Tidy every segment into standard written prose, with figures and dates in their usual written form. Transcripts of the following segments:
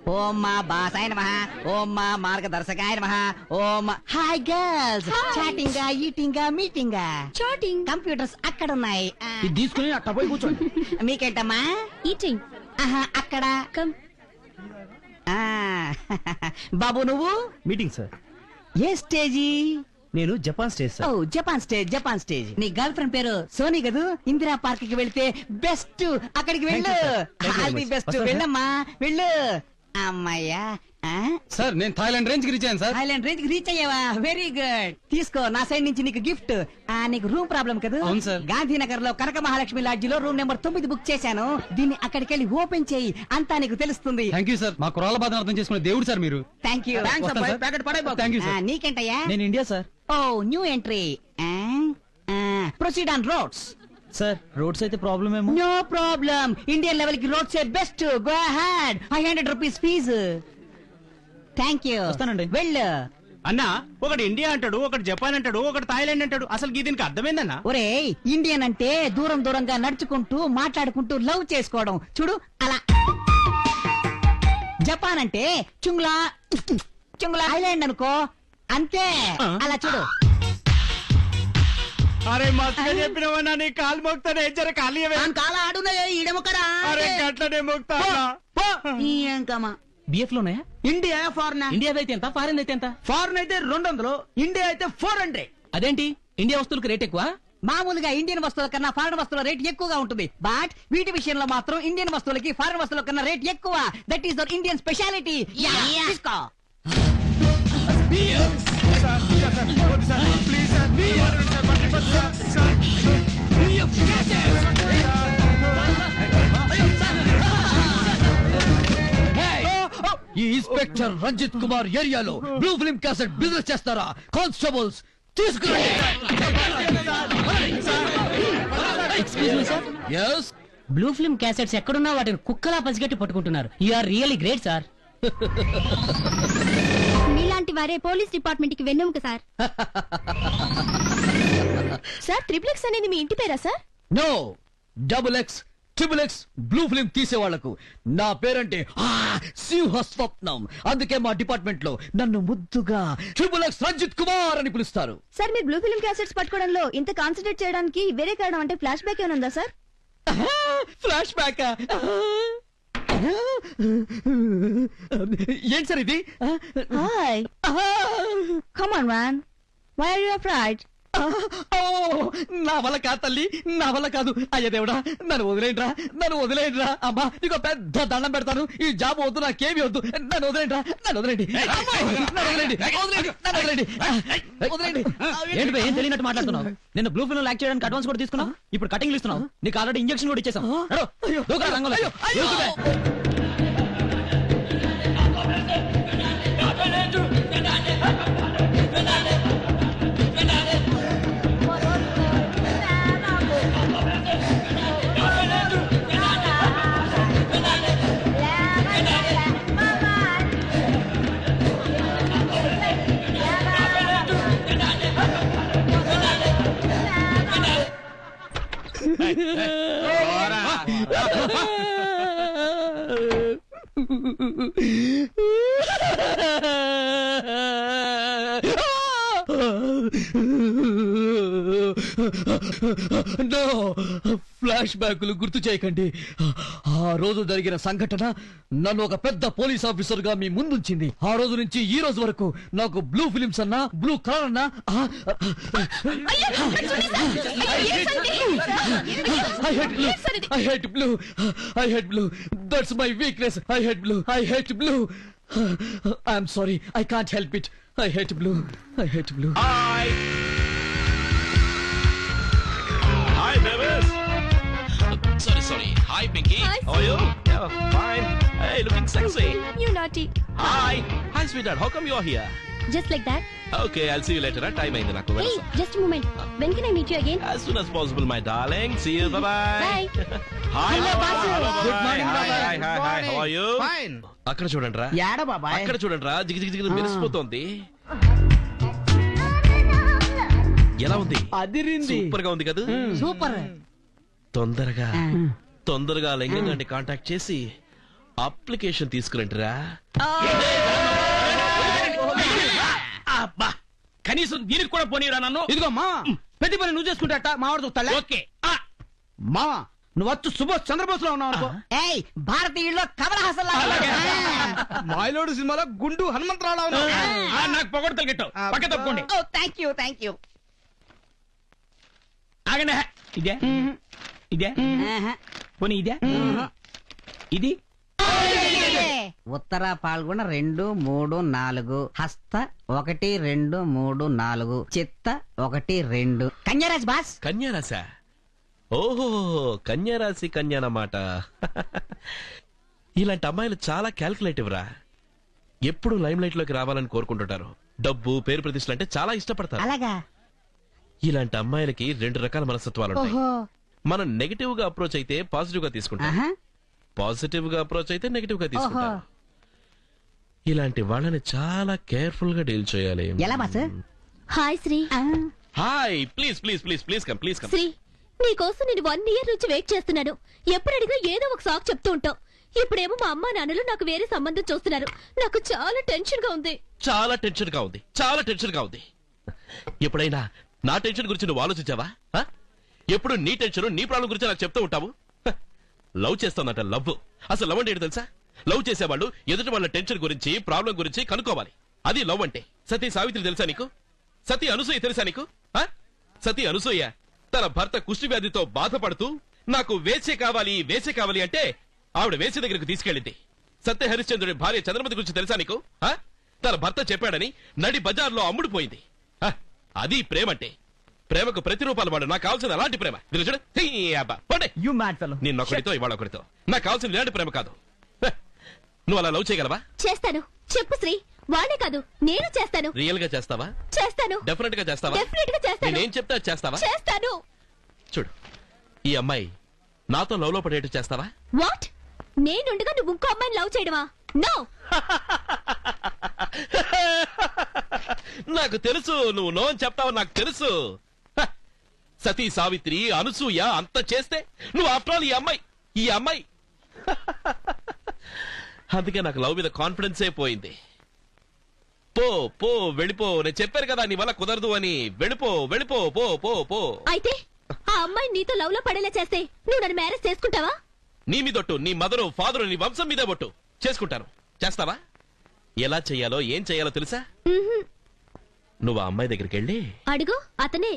ఓం మా బాసాయ నమః, ఓం మా మార్గదర్శకాయ నమః, Om hi girls, chatting eating meeting chatting computers అక్కడ ఉన్నాయి. ఇది తీసుకుని అట్ట పోయి కూర్చోండి. మీకేంటమ్మా? ఈటింగ్ అక్కడ కమ్. ఆ, బాబు నువ్వు మీటింగ్ సార్. ఏ స్టేజీ? నేను జపాన్ స్టేజ్ ఓ సార్. Japan stage. నీ గర్ల్ ఫ్రెండ్ పేరు సోనీ కదూ? ఇందిరా పార్క్ కి వెళ్తే బెస్ట్, అక్కడికి వెళ్ళు. Thank you, sir. Thank you all very the much. Best. వస్తాను, sir. వెళ్ళమ్మా వెళ్ళు. అమ్మయ్యా, సార్ నేను థాయిలాండ్ రేంజ్ కి రీచ్ అయ్యాను సార్. థాయిలాండ్ రేంజ్ రీచ్ అయ్యావా? Very good. తీసుకో నా సైడ్ నుంచి నీకు గిఫ్ట్. నీకు రూమ్ ప్రాబ్లం కదా? అవును సార్. గాంధీనగర్ లో కనక మహాలక్ష్మి లాడ్జి లో రూమ్ నెంబర్ 9 బుక్ చేశాను. దీన్ని అక్కడికి వెళ్ళి ఓపెన్ చేయి, అంతా నీకు తెలుస్తుంది. Thank you sir. మా కురాల బాధను అర్థం చేసుకునే దేవుడు సార్ మీరు. Thank you. వస్తాను, సార్. ప్యాకెట్ పడే థ్యాంక్ యూ సార్. నీకేంటయ్యా? నేను India sir. Oh new entry. Proceed on roads. Sir roads అయితే ప్రాబ్లం ఏమో. No problem. ఇండియన్ లెవెల్ కి roads best. Go ahead. 500 rupees fees. Thank you. వస్తానండి. వెళ్ళు. అన్నా ఒకటి ఇండియా అంటాడు, ఒకటి జపాన్ అంటాడు, ఒకటి థాయిలాండ్ అంటాడు. అసలు దీనికి అర్థమైందన్నా? ఒరే, ఇండియన్ అంటే దూరం దూరంగా నడుచుకుంటూ మాట్లాడుకుంటూ లవ్ చేసుకోవడం చూడు అలా. జపాన్ అంటే చుంగ్లా చుంగ్లా ఐలాండ్ అనుకో, అంతే. అలా చూడు. అరే మస్తుగా చెప్పినవన్నా, నీ కాలు మోగుతానే జర ఖాళీ ఇవ్వే. కాల ఆడున్నాయో ఈడముకరా. అరే గట్లనే మోగుతా అన్నా. బిఎఫ్ లోనే ఇండియా ఫారెన్. ఇండియా అయితే ఎంత, ఫారెన్ అయితే ఎంత? ఫారెన్ అయితే 200, ఇండియా అయితే 400. అదేంటి ఇండియా వస్తువులకు రేట్ ఎక్కువ? మామూలుగా ఇండియన్ వస్తువుల కన్నా ఫారెన్ వస్తువుల రేట్ ఎక్కువగా ఉంటుంది. బట్ వీటి విషయంలో మాత్రం ఇండియన్ వస్తువులకి ఫారెన్ వస్తువుల కన్నా రేట్ ఎక్కువ. That is their Indian speciality. తీసుకో. ఈ ఇన్స్పెక్టర్ రంజిత్ కుమార్ ఏరియాలో బ్లూ ఫిల్మ్ క్యాసెట్ బిజినెస్ చేస్తారా? కానిస్టేబుల్స్ తీసుకురండి. yes బ్లూ ఫిల్మ్ క్యాసెట్స్ ఎక్కడున్నా వాటిని కుక్కలా పసిగట్టి పట్టుకుంటున్నారు. You are really great sir. మీలాంటి వారే పోలీస్ డిపార్ట్మెంట్ కి వెన్నెముక సార్. సార్ ట్రిప్లెక్స్ అనేది మీ ఇంటి పేరా sir? No, double X triple X blue film తీసే వాళ్లకు నా పేరంటే సింహ స్వప్నం. అందుకే మా డిపార్ట్మెంట్ లో నన్ను ముద్దుగా ట్రిపుల్ ఎక్స్ రంజిత్ కుమార్ అని పిలుస్తారు. సార్ మీరు బ్లూ ఫిల్మ్ క్యాసెట్స్ పట్టుకోవడంలో ఇంత కాన్సన్ట్రేట్ చేయడానికి వేరే కారణం అంటే ఫ్లాష్ బ్యాక్ ఏమైనా ఉందా సార్? ఫ్లాష్ బ్యాక్ ఏంటి సార్ ఇది? Hi come on man, why are you afraid? నా వల్ల కాదు తల్లి, నా వల్ల కాదు. అయ్య దేవుడా, నన్ను వదిలేండ్రా, నన్ను వదిలేండ్రా. అమ్మా నీకు పెద్ద దండం పెడతాను. ఈ జాబ్ వద్దు, నాకేమి వద్దు. నన్ను వదిలేండ్రా, నన్ను వదిలేండి, నన్ను వదిలేండి, నన్ను వదిలేండి, వదిలేండి. ఏంటి బే, ఏం తెలియనట్టు మాట్లాడుతున్నావు? నిన్ను బ్లూ ఫిల్మ్ యాక్ట్ చేయడానికి అడ్వాన్స్ కూడా తీసుకున్నావు, ఇప్పుడు కటింగ్ ఇస్తున్నావు. నీకు ఆల్రెడీ ఇంజక్షన్ కూడా ఇచ్చేసాం. నో, ఫ్లాష్ బ్యాక్లు గుర్తు చేయకండి. ఆ రోజు జరిగిన సంఘటన నన్ను ఒక పెద్ద పోలీస్ ఆఫీసర్ గా మీ ముందుంచింది. ఆ రోజు నుంచి ఈ రోజు వరకు నాకు బ్లూ ఫిలిమ్స్ అన్నా, బ్లూ కలర్ అన్నా I hate blue. I hate blue. That's my weakness. I hate blue. I hate blue. I'm sorry. I can't help it. I hate blue. I hate blue. Hi, Bevis. Sorry. Hi, Pinky. Hi, How are you? Yeah, fine. Hey, looking sexy. You naughty. Hi. Hi, sweetheart. How come you're here? Just like that. Okay, I'll see you later. Time అయింది నాకు. Hey, just a moment. When can I meet you again? As soon as possible, my darling. See you. Bye-bye. Bye. Hi. Hello, Basu. Good morning, Bye-bye. Hi. How are you? Fine. అక్కడ చూడండి రా. యాడ బాబాయ్? అక్కడ చూడండి రా. జిగి మెరిసిపోతోంది. ఎలా ఉంది? అదిరింది. సూపర్ గా ఉంది కదా? సూపర్. తొందరగా లింగంగాన్ని కాంటాక్ట్ చేసి అప్లికేషన్ తీసుకురండిరా. అబ్బా కనీసం దీనికి కూడా పోనీరా నన్ను. ఇదిగో మా ప్రతి పని నువ్వు చేసుకుంటా మావాడు చూస్తాలే. ఓకే మా నువ్వు వచ్చు సుభాష్ చంద్రబోస్ లో ఉన్నావు అనుకో. ఏయ్ భారతీయుల్లో కమల్ హాసన్ లాగా. మాయలోడు సినిమాలో గుండు హనుమంతరావు ఉన్నావు. నాకు పొగడతలు గిట్టావు పక్క తప్పుకోండి. ఓ థ్యాంక్ యూ. ఆగండి ఇదే ఇదే పోనీ ఇదే ఇది ఉత్తర పాల్గొన 2, 3, 4 హస్త 1, 2, 3, 4 చిత్త 1, 2 కన్యారాజ్ బాస్. కన్యారాశా? ఓహో కన్యారాశి కన్యానమాట. ఇలాంటి అమ్మాయిలు చాలా క్యాల్కులేటివ్ రా. ఎప్పుడు లైమ్ లైట్ లోకి రావాలని కోరుకుంటుంటారు. డబ్బు పేరు ప్రతిష్టలు అంటే చాలా ఇష్టపడతారు. అలాగా? ఇలాంటి అమ్మాయిలకి 2 రకాల మనస్తత్వాలు ఉంటాయి. ఓహో. మనం నెగటివ్ గా అప్రోచ్ అయితే పాజిటివ్ గా తీసుకుంటాం, ఆహా. పాజిటివ్ గా అప్రోచ్ అయితే నెగటివ్ గా తీసుకుంటాం. ఇలాంటి వాళ్ళని చాలా కేర్ఫుల్ గా డీల్ చేయాలి. ఎలా boss? Hi Shri. Hi please come Shri నీకోసం నేను 1 year నుంచి వెయిట్ చేస్తున్నాను. ఎప్పుడు అడిగినా ఏదో ఒక సాక్ చెప్తూ ఉంటావు. ఇప్పుడేమో మా అమ్మా నాన్నలు నాకు వేరే సంబంధం చూస్తున్నారు. నాకు చాలా టెన్షన్ గా ఉంది. చాలా టెన్షన్ గా ఉంది. ఎప్పుడైనా నా టెన్షన్ గురించి నువ్వు ఆలోచించావా? ఆ? ఎప్పుడు నీ టెన్షన్ నీ ప్రాబ్లం గురించి నాకు చెప్తూ ఉంటావు. లవ్ చేస్తానంట. లవ్ అసలు లవ్ అంటే ఏంటి తెలుసా? లవ్ చేసేవాళ్ళు ఎదుటి వాళ్ళ టెన్షన్ గురించి ప్రాబ్లం గురించి కనుక్కోవాలి. అది లవ్ అంటే. సతీ సావిత్రి తెలుసా నీకు? సతీ అనసూయ తెలుసా నీకు? ఆ? సతీ అనసూయ తన భర్త కుష్టి వ్యాధితో బాధపడుతూ నాకు వేసే కావాలి అంటే ఆవిడ వేసే దగ్గరకు తీసుకెళ్ళింది. సత్య హరిశ్చంద్రుడి భార్య చంద్రమతి గురించి తెలుసా నీకు? ఆ? తన భర్త చెప్పాడని నడి బజార్లో అమ్ముడుపోయింది. ఆ? అది ప్రేమంటే. ప్రేమకు ప్రతిరూపాలు వాడు. నాకు కావాల్సింది అలాంటి ప్రేమ. చూడు యు మ్యాడ్ ఫెలో. నిన్న ఒకరితో ఇవాళ ఒకరితో. నాకు కావాల్సింది ఇలాంటి ప్రేమ కాదు. హ! నువ్వు అలా లవ్ చేయగలవా? చేస్తాను. చెప్పు శ్రీ. వాడే కాదు నేను చేస్తాను. రియల్ గా చేస్తావా? చేస్తాను. డెఫినెట్ గా చేస్తావా? డెఫినెట్ గా చేస్తాను. నేనేం చెప్తే అది చేస్తావా? చేస్తాను. చూడు ఈ అమ్మాయి నాతో లవ్ లో పడేట్టు చేస్తావా? వాట్? నేనుండగా నువ్వు ఇంకో అమ్మాయిని లవ్ చేయడమా? నో. నాకు తెలుసు నువ్వు నో అని చెప్తావు. నాకు తెలుసు. హ! సతీ సావిత్రి అనసూయ అంత చేస్తే నువ్వు ఆఫ్టర్ ఆల్ ఈ అమ్మాయి అందుకే నాకు లవ్ మీద కాన్ఫిడెన్సే పోయింది. పో వెళ్ళిపో. నేను చెప్పాను కదా నీ వల్ల కుదరదు అని. వెళ్ళిపో పో. అయితే ఆ అమ్మాయి నీతో లవ్ లో పడేలా చేస్తే నువ్వు నన్ను మ్యారేజ్ చేసుకుంటావా? నీ మీదొట్టు, నీ మదరు ఫాదరు, నీ వంశం మీదే ఒట్టు. చేసుకుంటాను. చేస్తావా? ఎలా చెయ్యాలో ఏం చెయ్యాలో తెలుసా? నువ్వు ఆ అమ్మాయి దగ్గరికి వెళ్ళి అడుగు. అతనే.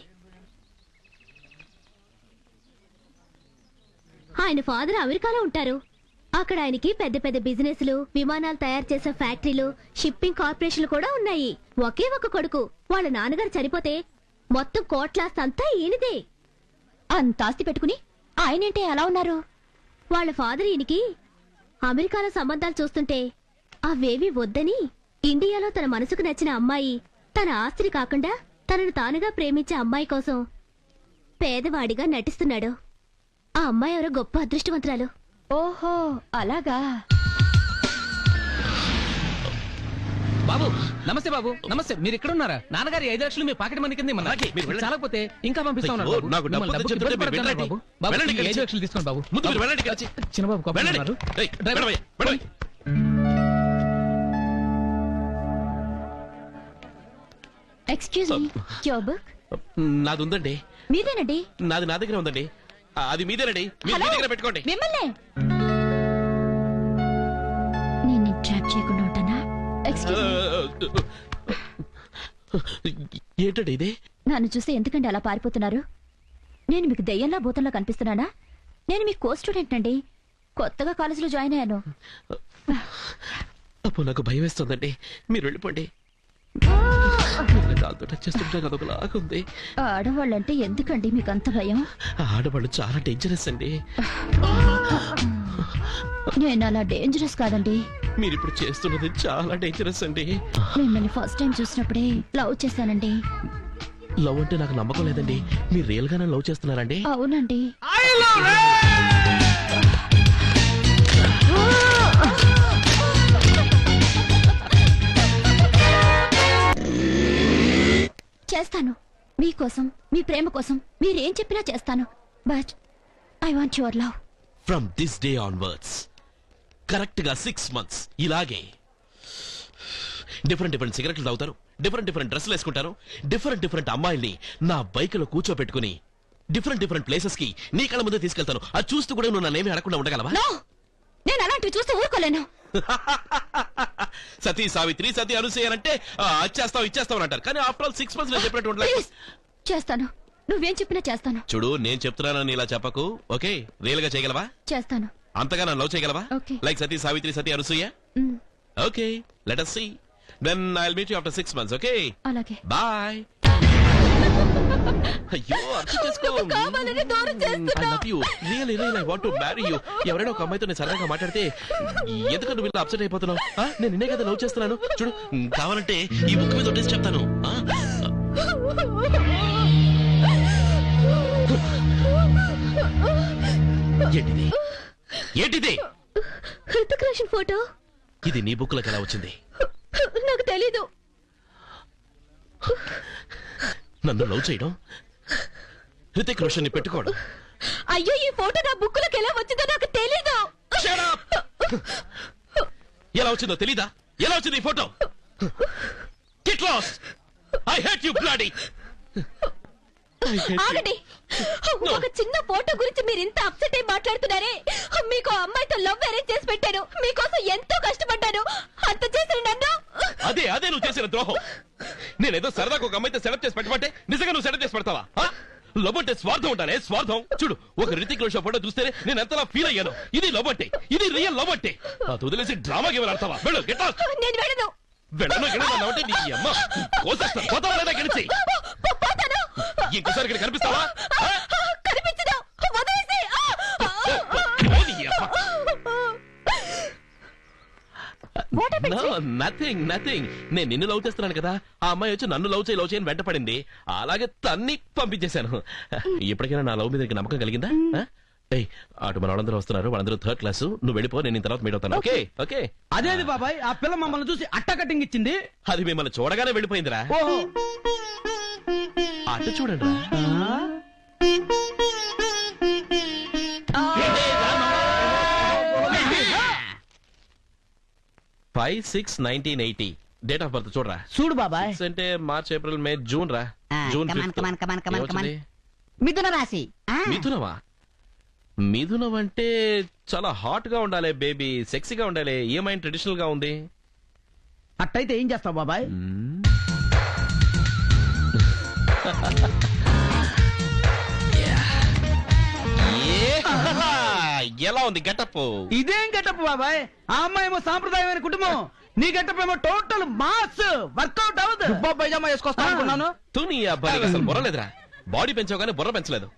ఆయన ఫాదర్ అమెరికాలో ఉంటారు. అక్కడ ఆయనకి పెద్ద పెద్ద బిజినెస్లు, విమానాలు తయారు చేసే ఫ్యాక్టరీలు, షిప్పింగ్ కార్పొరేషన్లు కూడా ఉన్నాయి. ఒకే ఒక కొడుకు. వాళ్ళ నాన్నగారు చనిపోతే మొత్తం కోట్లాస్తి అంతా ఈయనదే. అంత ఆస్తి పెట్టుకుని ఆయనేంటే అలా ఉన్నారు? వాళ్ళ ఫాదర్ ఈయనకి అమెరికాలో సంబంధాలు చూస్తుంటే అవేవి వద్దని ఇండియాలో తన మనసుకు నచ్చిన అమ్మాయి, తన ఆస్తిని కాకుండా తనను తానుగా ప్రేమించే అమ్మాయి కోసం పేదవాడిగా నటిస్తున్నాడు. ఆ అమ్మాయి ఎవరో గొప్ప అదృష్టవంతురాలు. ఓహో అలాగా. బాబు నమస్తే. బాబు నమస్తే. మీరు ఇక్కడ ఉన్నారా? నాన్నగారి 5 లక్షలు మీ పాకెట్ మనీ కింద అలాగే, మీరు వెళ్ళండి. చాలకపోతే ఇంకా పంపిస్తా ఉన్నారు బాబు. నాకు డబ్బు మిమ్మల్ని తెచ్చి డబ్బుకి ఇబ్బంది ఇబ్బంది పెట్టండి. బాబు. బాబు, వెళ్ళండి ఈ కలిసి. 5 లక్షలు తీసుకోండి బాబు. ముందు మీరు వెళ్ళండి కలిసి. చిన్నబాబు కోపంగా వెళ్ళండి. ఉన్నారు. ఏయ్, డ్రైవర్, వెళ్ళవయ్యా. Excuse me, your book. నాది ఉందండి. మీరేనండి? నాది నా దగ్గర ఉందండి. అది మీదేనండి. మీరు మీ దగ్గర పెట్టుకోండి. మిమ్మల్ని నేను ట్రాప్ చేయకుండా ఉంటానా? Excuse me. ఏంటండి ఇది? నన్ను చూస్తే ఎందుకండి అలా పారిపోతున్నారు? నేను మీకు దయ్యంలా భూతంలా కనిపిస్తున్నానా? నేను మీ కో స్టూడెంట్ అండి. కొత్తగా కాలేజీలో జాయిన్ అయ్యాను. అప్పుడు నాకు భయం వేస్తుందండి. మీరు వెళ్ళిపోండి. కాలుతో టచ్ చేస్తుంటే అదొకలాగా ఉంది. ఆడవాళ్ళంటే ఎందుకండి మీకు అంత భయం? ఆడవాళ్ళు చాలా డేంజరస్ అండి. నేను అలా డేంజరస్ కాదండి. మీరు ఇప్పుడు చేస్తున్నది చాలా డేంజరస్ అండి. మిమ్మల్ని ఫస్ట్ టైం చూసినప్పుడే లవ్ చేశానండి. లవ్ అంటే నాకు నమ్మకం లేదండి. మీరు రియల్ గానే లవ్ చేస్తున్నారండి? అవునండి. చేస్తాను. మీకోసం, మీ ప్రేమ కోసం మీరేం చెప్పినా చేస్తాను. But I want your love. From this day onwards correct గా 6 months ఇలాగే డిఫరెంట్ సిగరెట్లు తాగుతారు, డిఫరెంట్ డ్రెస్సులు వేసుకుంటారు, డిఫరెంట్ అమ్మాయిల్ని నా బైక్ లో కూర్చోబెట్టుకుని డిఫరెంట్ ప్లేసెస్ కి నీ కళ్ళ ముందే తీసుకెళ్తాను. అది చూస్తూ కూడా నువ్వు నన్నేమీ అడగకుండా ఉండగలవా? నో, నేను అలాంటివి చూస్తే ఊరుకోలేను. సతీ సావిత్రి, సతీ అనసూయ అంటే అచ్చేస్తావు ఇచ్చేస్తావు అంటారు. కానీ ఆఫ్టర్ ఆల్ 6 months నేను చెప్పినట్టు ఉండలేదు. ప్లీజ్ చేస్తాను, నువ్వేం చెప్పినా చేస్తాను. చూడు, నేను చెప్తున్నానని ఇలా చెప్పకు. ఓకే, రియల్ గా చేయగలవా? చేస్తాను. అంతగా నన్ను లవ్ చేయగలవా? Okay. Like Sati Savitri, Sati Anasuya. Hmm, okay, let us see. Then I'll meet you after 6 months. Okay, అలాగే. bye. అయ్యో, అర్థం చేసుకో. కావాలని దూరం చేస్తున్నా. I love you. Really, I want to marry you. ఎవరైనా ఒక అమ్మాయితో నేను సరదాగా మాట్లాడితే ఎందుకు నువ్వు ఇలా అప్సెట్ అయిపోతున్నావు? నేను నిన్నే కదా లవ్ చేస్తున్నాను. చూడు, కావాలంటే ఈ బుక్ మీద ఒట్టేసి చెప్తాను. ఏంటిది? ఏంటిది? హృతిక్ రోషన్ ఫోటో. ఇది నీ బుక్ లోకి ఎలా వచ్చింది? నాకు తెలీదు. నన్ను లవ్ చేయడం, హృతిక్ రోషన్ ని పెట్టుకోవడం. అయ్యో, ఈ ఫోటో నా బుక్ లోకి ఎలా వచ్చిందో నాకు తెలీదు. Shut up! ఎలా వచ్చిందో తెలీదా? ఎలా వచ్చింది ఈ photo? Get lost! I hate you, bloody! ఆగండి. ఒక చిన్న ఫోటో గురించి మీరు ఇంత అప్సెట్ అయి మాట్లాడుతున్నారే. మీకు ఆ అమ్మాయితో లవ్ అరేంజ్ చేసి పెట్టాను. మీకోసం ఎంతో కష్టపడ్డాను. అంత చేసిన నన్ను అదే నువ్వు చేసిన ద్రోహం. నేనేదో సరదాగా ఒక అమ్మాయితో సెలెక్ట్ చేసి పెట్టమంటే నిజంగా నువ్వు సెలెక్ట్ చేసి పెడతావా? లవ్ అంటే స్వార్థం ఉంటానే, స్వార్థం. చూడు, ఒక రితిక్ రోషన్ ఫోటో చూస్తేనే నేను ఎంతలా ఫీల్ అయ్యాను. ఇది లవ్ అంటే, ఇది రియల్ లవ్ అంటే. అది వదిలేసి డ్రామా గేమ్ ఆడతావా? వెళ్ళు, గెట్ లాస్ట్. నేను వెళ్ళను. వెళ్ళను గెలవనంటే నీ అమ్మ కోసేస్తాను. పోతావా లేదా గెలిచి? పోతాను. ఇంకోసారి ఇక్కడ కనిపిస్తావా? కనిపించదు. వదిలేసి. నథింగ్. నేను నిన్ను లవ్ చేస్తున్నాను కదా, ఆ అమ్మాయి వచ్చి నన్ను లవ్ చేయని వెంట పడింది. అలాగే తన్ని పంపించేశాను. ఇప్పటికైనా నా లవ్ మీద నీకు నమ్మకం కలిగిందా? ఏయ్, అటు మన వాళ్ళందరూ వస్తున్నారు. వాళ్ళందరూ 3rd class. నువ్వు వెళ్ళిపో, నేను ఈ తర్వాత మీట్ అవుతాను. Okay okay. అదేది బాబాయ్, ఆ పిల్ల మమ్మల్ని చూసి అట్ట కట్టింగ్ ఇచ్చింది. అది మిమ్మల్ని చూడగానే వెళ్ళిపోయిందిరా. ఓహో, అటు చూడండి రా. 5/6/1980 డేట్ ఆఫ్ బర్త్ చూడరా. చూడు బాబాయ్. 6 అంటే మార్చ్, ఏప్రిల్, మే, జూన్ రా. జూన్ కమాన్ 5th. కమాన్ కమాన్ కమాన్ కమాన్. ఏమొచ్చింది? మిథున రాశి. మిథునమా? మిథునం అంటే చాలా హాట్ గా ఉండాలి బేబీ, సెక్సీగా ఉండాలి. ఏమైనా ట్రెడిషనల్ గా ఉంది. అట్టయితే ఏం చేస్తావు బాబాయ్? ఎలా ఉంది గెటప్? ఇదేం గెటప్ బాబాయ్? ఆ అమ్మాయి ఏమో సాంప్రదాయమైన కుటుంబం, నీ గెటప్ ఏమో టోటల్ మాస్. వర్కౌట్ అవ్వదు. పైజామా వేసుకొస్తా అనుకున్నాను. తుని అబ్బాయి అసలు బుర్ర లేదురా. బాడీ పెంచావు కానీ బుర్ర పెంచలేదు.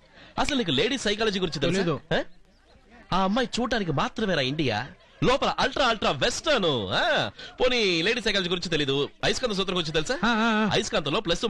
అసలు నీకు లేడీ సైకాలజీ గురించి తెలుసు? ఆ అమ్మాయి చూడటానికి మాత్రమేరా ఇండియా, లోపల అల్ట్రా వెస్టర్న్. పోనీ లేడీ సైకాలజీ గురించి తెలీదు. అయస్కాంత సూత్రం గురించి తెలుసా? అయస్కాంతంలో ప్లస్